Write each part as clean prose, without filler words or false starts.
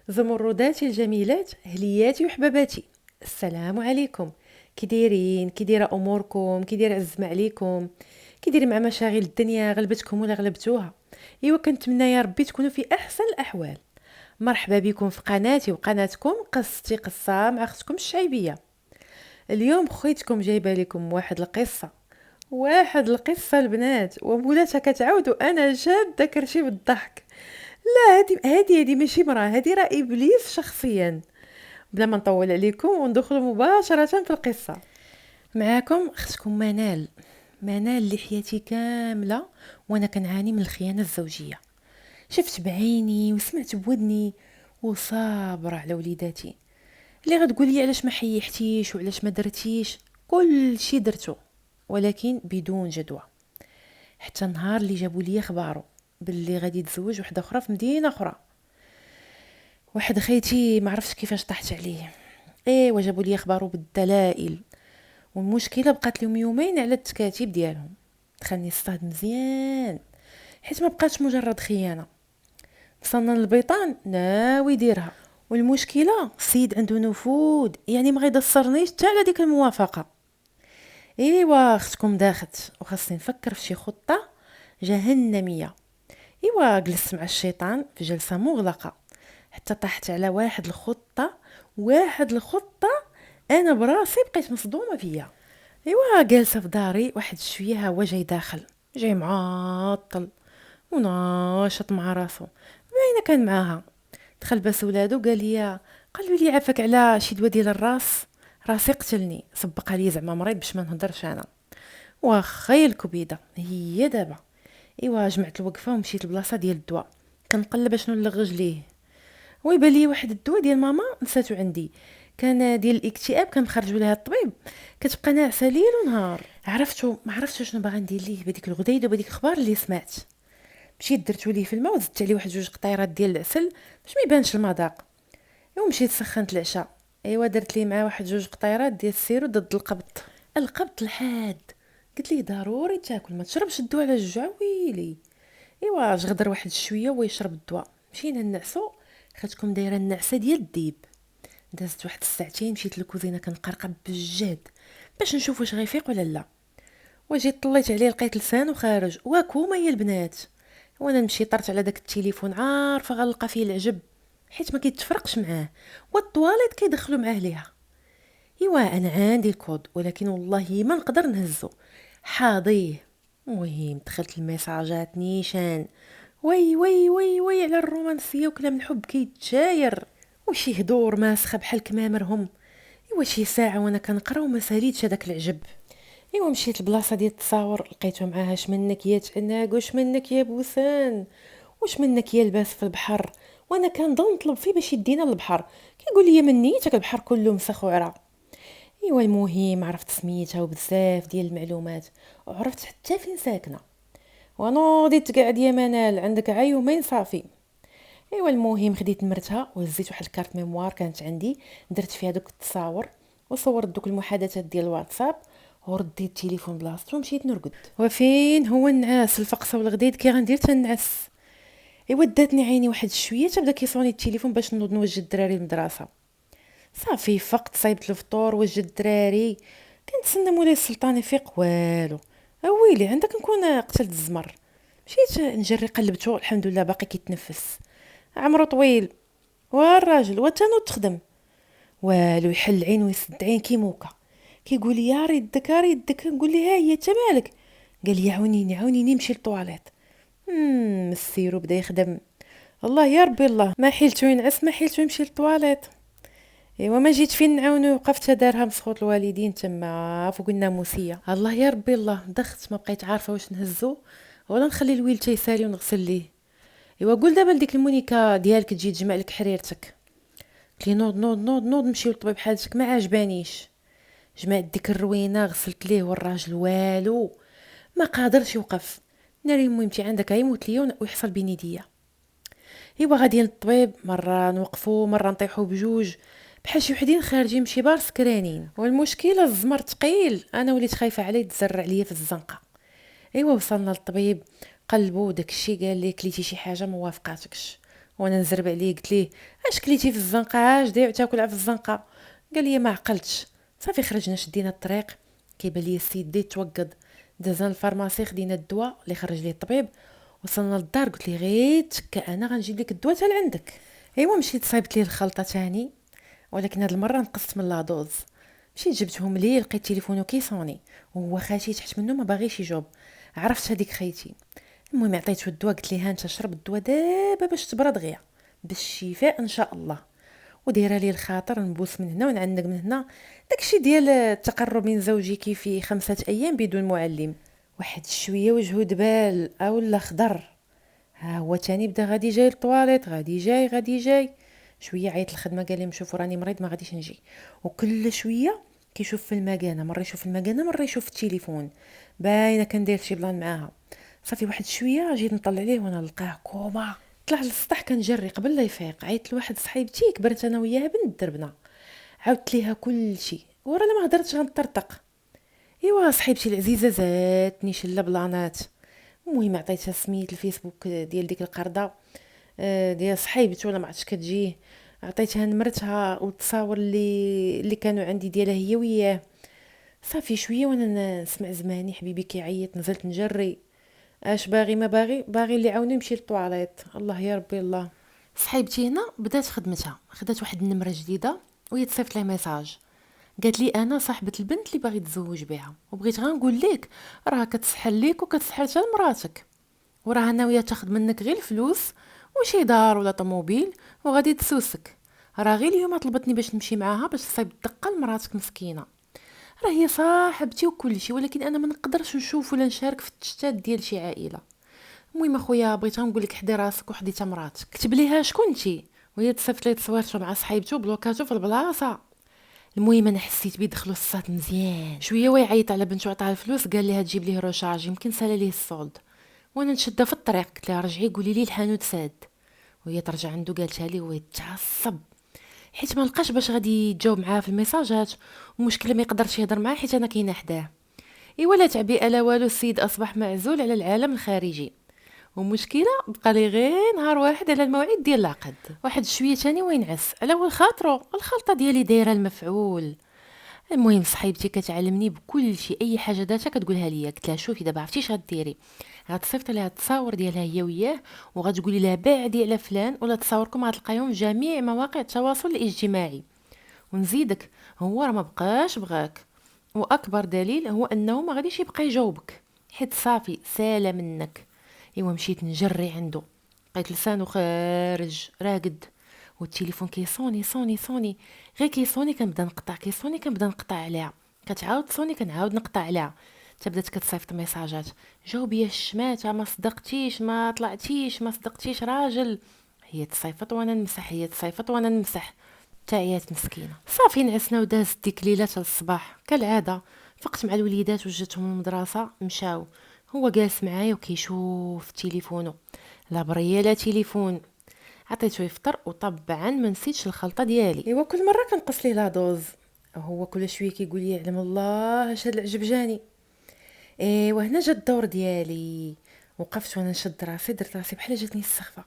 زمرداتي الجميلات، هلياتي وحباباتي، السلام عليكم. كي دايرين؟ كي دايره اموركم؟ كي داير عزم عليكم؟ كي داير مع مشاغل الدنيا؟ غلبتكم ولا غلبتوها؟ ايوا كنتمنى يا ربي تكونوا في احسن الاحوال. مرحبا بكم في قناتي وقناتكم قصتي قصه مع اختكم الشعيبيه. اليوم خويتكم جايبه لكم واحد القصه البنات ومولاتها كتعاود وانا شاده كرشي بالضحك. لا، هادي ماشي مراه، هادي راه ابليس شخصيا. بلا ما نطول عليكم وندخل مباشره في القصه. معاكم اختكم منال اللي حياتي كامله وانا كنعاني من الخيانه الزوجيه. شفت بعيني وسمعت بودني وصابره على وليداتي. اللي غتقول لي علاش ما حيحتيش وعلاش ما درتيش، كل شي درتو ولكن بدون جدوى. حتى النهار اللي جابوا لي خبارو باللي غادي يتزوج وحده اخرى في مدينه اخرى. واحد خيتي ما عرفتش كيفاش طحت عليه. وجابوا لي اخبارو بالدلائل، والمشكله بقات لهم يومين على التكاتيب ديالهم. دخلني الصهد مزيان حيت ما بقاتش مجرد خيانه. وصلنا للبيطان ناوي يديرها، والمشكله السيد عنده نفوذ، يعني ما غيدصرنيش حتى على ديك الموافقه. ايوا اختكم داخت وخاصني نفكر في شي خطه جهنميه. ايوا جلست مع الشيطان في جلسه مغلقه حتى طحت على واحد الخطه. انا براسي بقيت مصدومه فيا. ايوا جالسه في داري، واحد شويه هو جاي داخل، جاي معطل وناشط مع راسو، باينه كان معاها. دخل باس ولادو قال لي عافاك على شي دواء ديال الراس، راسي قتلني، سبق عليا زعما مريض باش ما نهضرش انا. واخا الكبيده هي دابا. ايوا جمعت الوقفه ومشيت لبلاصه ديال الدواء، كنقلب شنو نلغج ليه. ويبان لي واحد الدواء ديال ماما نساتو عندي، كان ديال الاكتئاب، كنخرجوا لها الطبيب. كتبقى ناعسه ليل ونهار. ما عرفتش شنو باغا ندير ليه بديك الغديده وبديك الاخبار اللي سمعت. مشيت درتو ليه في الماء وزدت عليه واحد جوج قطيرات ديال العسل باش ما يبانش المذاق. ومشيت سخنت العشاء. ايوا درت ليه معاه واحد جوج قطيرات ديال السيرو ضد القبض الحاد. قلت ليه ضروري تاكل، ما تشربش الدواء على الجوع ويلي. ايوا جغدر واحد شويه ويشرب الدواء. مشينا نعسو، خاتكم دايره النعسه ديال الديب. دازت واحد الساعتين، مشيت للكوزينه كنقرقب بالجهد باش نشوف واش غيفيق ولا لا. وجيت طليت عليه لقيت لسانو خارج واكوما هي البنات. وانا نمشي طرت على داك التليفون عارفه غنلقى فيه العجب، حيت ما كيتفرقش معاه والطواليت كيدخلوا معاه ليها. ايوا انا عندي الكود ولكن والله ما نقدر نهزو، حاضيه. المهم دخلت الميساجات نيشان، وي وي وي وي على الرومانسيه وكلام الحب كيتشاير، وشي هدور ماسخه بحال كمامرهم. ايوا شي ساعه وانا كنقرا وما ساليتش هذاك العجب. ايوا مشيت لبلاصه ديال التصاور، لقيته معاها اش منك يا تعناق، واش منك يا بوسان، واش منك يا لباس في البحر. وانا كنضل نطلب فيه باش يدينا للبحر، كيقول لي من نيتك البحر كله مسخ وعرا. ايوا المهم عرفت سميتها وبزاف ديال المعلومات، وعرفت حتى فين ساكنه. ونوضي تقعد يا منال، عندك يومين صافي. ايوا المهم خديت مرتها وهزيت واحد الكارت ميموار كانت عندي، درت فيها دوك التصاور وصورت دوك المحادثات ديال الواتساب، ورديت التليفون بلاصتو ومشيت نرقد. وفين هو النعاس الفقصه والغديد كي غندير تنعس. ايوا داتني عيني واحد شويه تبدا كيصوني التليفون باش نوض نوجد الدراري للمدرسه. صافي فقت صايبت الفطور وجد الدراري، كنتسنى مولاي السلطان يفيق والو. اويلي عندك نكون قتلت الزمر. مشيت نجري قلبته، الحمد لله باقي كيتنفس، عمرو طويل. والراجل وتنو تخدم والو، يحل عين ويسد عين كي موكا. كيقول لي يا ريدك يا ريدك، نقول لي ها هي انت مالك. قال لي عاونيني نمشي للطواليت. السيرو بدا يخدم. الله يا ربي الله، ما حيلتو ينعس ما حيلتو يمشي للطواليت. ايوا ما جيت فين نعاونو، وقفت دارها مسخوط الوالدين تما فوق الناموسيه. الله يا ربي الله، دخت ما بقيت عارفه واش نهزو ولا نخلي الويل تيسالي ونغسل ليه. ايوا قول دابا لديك المونيكا ديالك تجي تجمع لك حريرتك. قلت لي نوض نمشيو للطبيب، حالتك ما عجبانيش. جمعت ديك الروينه غسلت ليه والراجل والو ما قادرش يوقف. ناري مهمتي عندك يموت ليا ويحصل بين يديا. ايوا غاديين للطبيب، مره نوقفوا مره نطيحوا بجوج بحال شي وحدين خارجين من شي بار سكرانين. والمشكله الزمر ثقيل، انا وليت خايفه عليه تزرع ليا في الزنقه. ايوا وصلنا للطبيب، قلبوا داكشي قال لي كليتي شي حاجه ما وافقاتكش، وانا نزرب عليه قلت ليه اش كليتي في الزنقه، اش دايع تاكل في الزنقه؟ قال لي ما عقلتش. صافي خرجنا شدينا الطريق، كيبان لي السيد دي توقد. دازنا الفارماسي خدينا الدواء اللي خرج ليه الطبيب. وصلنا للدار قلت لي غير تكا انا غنجيب لك الدواء حتى لعندك. ايوا مشيت صايبت ليه الخلطه تاني، ولكن هاد المره نقصت من لا دوز. مشيت جبتهم ليه، لقيت تليفونه كيصوني وهو خاشي تحت منه ما باغيش يجاوب. عرفت هذيك خيتي. المهم عطيته الدواء، قلت ليه ها انت شرب الدواء دابا باش تبرد غيا، بالشفاء ان شاء الله. ودايره لي الخاطر نبوس من هنا ونعنق من هنا. داكشي ديال التقرب من زوجك في 5 ايام بدون معلم. واحد شويه وجهه دبال اولا خضر. ها هو تاني بدا غادي جاي للطواليت، غادي جاي غادي جاي. شويه عيط الخدمه قال لي شوف راني مريض ما غاديش نجي. وكل شويه كيشوف في المكانه، مره يشوف المكانه مره يشوف التليفون، باينه كندير شي بلان معاها. صافي واحد شويه جيت نطلع عليه وانا نلقاه كوما. طلع للسطح كنجري قبل لا يفيق. عيطت لواحد صاحبتي كبرت انا وياها بنت دربنا، عاودت ليها كل شيء ورا لا ما هضرتش غنطرطق. ايوا صاحبتي العزيزه زاتني شله بلانات. المهم عطيتها سميت الفيسبوك ديال ديك القرده ديال صاحبتي ولا ما عرفتش كتجيه. عطيتها نمرتها والتصاور اللي كانوا عندي ديالها هي وياه. صافي شويه وانا نسمع زماني حبيبي كيعيط، نزلت نجري. اش باغي ما باغي، باغي اللي عاوني نمشي للطواليت. الله يا ربي الله. صاحبتي هنا بدات خدمتها، خدات واحد النمره جديده وهي تصيفط لي ميساج. قالت لي انا صاحبه البنت اللي باغي تزوج بها، وبغيت غنقول لك راه كتسحل ليك وكتسحل حتى لمراتك، وراها ناويه تاخذ منك غير الفلوس وشي دار ولا طوموبيل وغادي تسوسك. راه غير اليوم طلبتني باش نمشي معاها باش تصايب الدقه لمراتك مسكينه. راه هي صاحبتي وكل شيء، ولكن انا ما نقدرش نشوف ولا نشارك في التشتات ديال شي عائله. المهم اخويا بغيت نقول لك حدي راسك وحدي تا مراتك. كتب ليها شكونتي وهي تصيفط لي تصويرته مع صاحبته بلوكاتو في البلاصه. المهم انا حسيت بيه دخلوا الصاد مزيان. شويه ويعيط على بنته عطاها الفلوس، قال لها تجيب ليه روشارج يمكن سالا ليه الصولد. وانا نشدها في الطريق قلت لها رجعي قولي لي الحانوت ساد. وهي ترجع عنده قالتها لي ويتعصب حيت ما لقاش باش غادي يتجاوب معاها في الميساجات، ومشكله ما يقدرش يهضر معاه حيت انا كاينه حداه. اي ولا تعبئه لا والو، السيد اصبح معزول على العالم الخارجي. ومشكله بقى لي غير نهار واحد على الموعد ديال العقد. واحد شويه تاني وينعس على ول خاطرو الخلطه ديالي دايره المفعول. المهم صاحبتي كتعلمني بكل شيء، اي حاجه داتها كتقولها ليا. قلت لها شوفي دابا عرفتي اش غديري، غتصيفط لها التصاور ديالها هي وياه وغتقولي لها باعدي على فلان ولا تصاوركم غتلقايهم في جميع مواقع التواصل الاجتماعي. ونزيدك هو راه ما بقاش بغاك، واكبر دليل هو انه ما غاديش يبقى يجاوبك حيت صافي سالا منك. ايوا مشيت نجري عنده، لقيت لسانو خارج راقد والتليفون كيصوني صوني صوني. غير كيصوني كنبدا نقطع، كيصوني كنبدا نقطع عليها، كتعاود تصوني كنعاود نقطع عليها. تبدات كتصيفط ميساجات جاوبي يا الشماته، ما صدقتيش، ما طلعتيش، ما صدقتيش راجل. هي تصيفط وانا نمسح، هي تصيفط وانا نمسح. تعيات مسكينه. صافي نعسنا ودازت ديك ليله حتى الصباح كالعاده. فقت مع الوليدات وجدتهم من المدرسه مشاو، هو جالس معايا وكيشوف تليفونه. لا بريه لا تليفون. عطيته يفطر وطبعا ما نسيتش الخلطه ديالي. ايوا كل مره كنقص ليه لا دوز، هو كل شويه كيقول لي يعلم الله اش هاد العجب جاني. ايوا هنا جا الدور ديالي. وقفت وانا نشد راسي، درت راسي بحال جاتني السخفه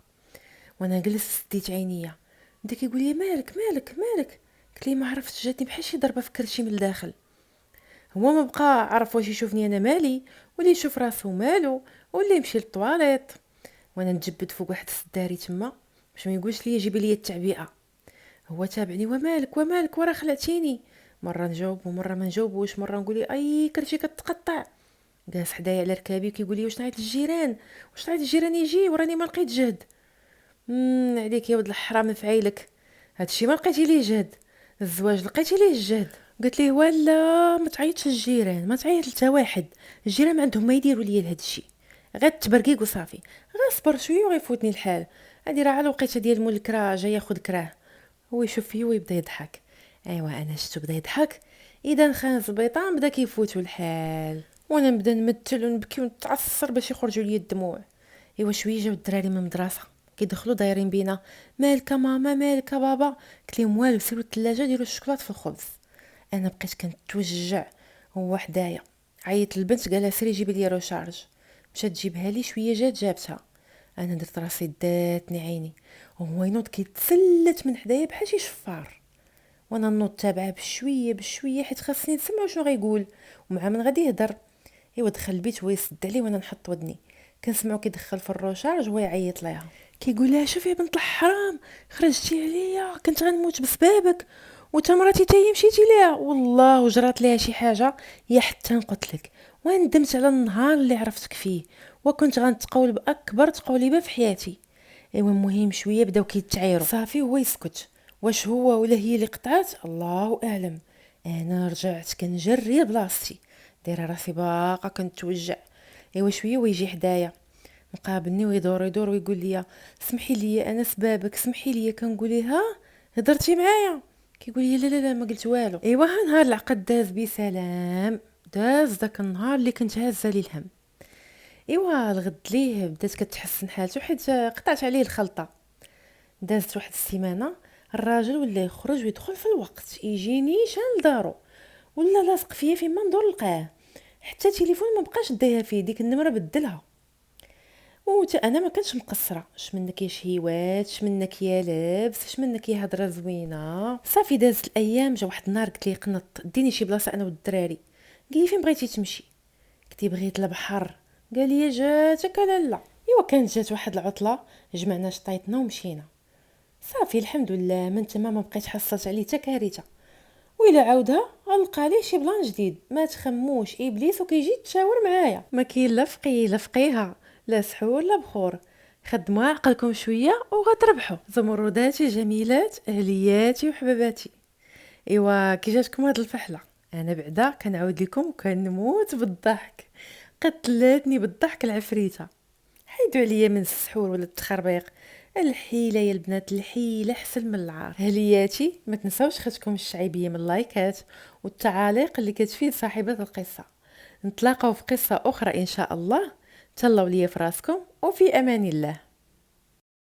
وانا جلست سديت عينيا. بدا كيقول لي مالك مالك مالك. قلت لي ما عرفتش، جاتني بحال شي ضربه في كرشي من الداخل. هو ما بقى عرف واش يشوفني انا مالي ولا يشوف راسو مالو ولا يمشي للطواليت. وانا نتجبد فوق واحد السداري تما باش ما يقولش لي جيبي لي التعبئه. هو تابعني ومالك ومالك ورا خلعتيني. مره نجاوب ومره ما نجاوبوش، مره نقول لي اي كرشي كتقطع. جالس حدايا على ركابي كيقول لي واش نعيط للجيران، واش نعيط للجيران يجي وراني ما لقيت جهد. عليك يا ولد الحرام فعيلك، هادشي ما لقيتي ليه جهد، الزواج لقيتي ليه الجهد. قلت ليه ولا ما تعيطش للجيران، ما تعيط لتا واحد، الجيران ما عندهم ما يديروا ليا لهاد الشيء، غير تبرقيق وصافي. غير صبر شويه وغيفوتني الحال. هادي راه على الوقيته ديال مول الكراه جاي ياخذ كراه. هو يشوف فيه ويبدا يضحك. ايوا انا شفتو بدا يضحك، اذا خانز البيطان بدا كيفوتو الحال، وانا نبدا نمثل ونبكي ونتعصر باش يخرجوا لي الدموع. ايوا شويه جاو الدراري من المدرسه كيدخلوا دايرين بينا، مالك ماما مالك بابا. قلت لهم والو، سيروا الثلاجه ديروا الشكلاط في الخبز. انا بقيت كنتوجع. هو حدايا عيط البنت قالها سيري جيبي لي روشارج. مشات تجيبها لي، شويه جات جابتها. انا درت راسي داتني عيني، وهو ينوض كيتسلت من حدايا بحال شي شفار، وانا نوض تابعه بشويه بشويه حيت خاصني نسمع شنو غيقول ومع من غادي يهضر. ايوا دخل البيت هو يسد عليه وانا نحط ودني، كنسمعو كيدخل في الروشارج وهو يعيط ليها، كيقول لها شوفي يا بنت الحرام، خرجتي عليا كنت غنموت بسبابك، وتا مراتي تا هي مشيتي ليها والله وجرات ليها شي حاجه يا حتى نقتلك، وندمت على النهار اللي عرفتك فيه، وكنت غنتقول باكبر تقوليبه في حياتي. ايوا المهم شويه بداو كيتعايروا، صافي هو يسكت، واش هو ولا هي اللي قطعات الله اعلم. انا رجعت كنجري بلاصتي دايره راسي باقا كنتوجع. ايوا شويه ويجي حدايا مقابلني ويدور يدور ويقول لي سمحي لي انا سبابك، سمحي لي. كنقول ليه ها هضرتي معايا؟ كيقول لي لا لا لا ما قلت والو. ايوا نهار العقد داز بسلام، داز داك النهار اللي كنت هازه ليه الهم. ايوا الغد ليه بدات كتحسن حالته حيت قطعت عليه الخلطه. دازت واحد السيمانه، الراجل ولا يخرج ويدخل في الوقت، يجيني شان لدارو ولا لاصق فيا فيما ندور لقاه، حتى تليفون ما بقاش دايها فيه، ديك النمره بدلها. انا ما كنتش مقصره، شمنك يا شهيوات، شمنك يا لابس، شمنك يا هضره زوينه. صافي دازت الايام، جا واحد النهار قلت ليه قنط ديني شي بلاصه انا والدراري. قال لي فين بغيتي تمشي؟ قلت ليه بغيت البحر. قال لي جاتك لا. ايوا كانت جات واحد العطله، جمعنا شطيطنا ومشينا. صافي الحمد لله من تما ما بقيت حصلت عليه حتى كارثه، وإلا عاودها غنلقى ليه شي بلان جديد. ما تخموش ابليس وكيجي يتشاور معايا، ما كاين لا فقيه لا فقيها لا سحور لا بخور. خدموا عقلكم شويه وغتربحوا. زمروداتي جميلات اهلياتي وحباباتي، ايوا كي جاتكم هاد الفحله؟ انا بعدا كنعاود لكم وكنموت بالضحك، قتلاتني بالضحك العفريته. حيدوا عليا من السحور ولا التخربيق، الحيله يا البنات، الحيله احسن من العار. هلياتي ما تنساوش ختكم الشعيبيه من اللايكات والتعاليق اللي كتفيد صاحبه القصه. نتلاقاو في قصه اخرى ان شاء الله. تهلاو ليا في راسكم وفي امان الله.